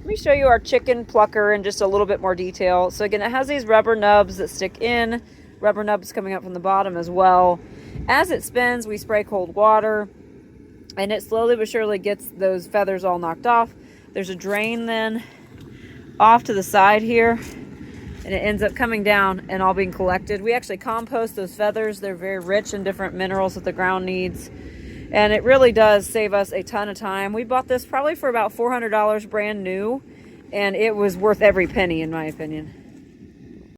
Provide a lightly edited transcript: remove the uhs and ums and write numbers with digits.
me show you our chicken plucker in just a little bit more detail. So again, it has these rubber nubs that stick in, rubber nubs coming up from the bottom as well. As it spins, we spray cold water, and it slowly but surely gets those feathers all knocked off. There's a drain then off to the side here, and it ends up coming down and all being collected. We actually compost those feathers. They're very rich in different minerals that the ground needs, and it really does save us a ton of time. We bought this probably for about $400 brand new, and it was worth every penny in my opinion.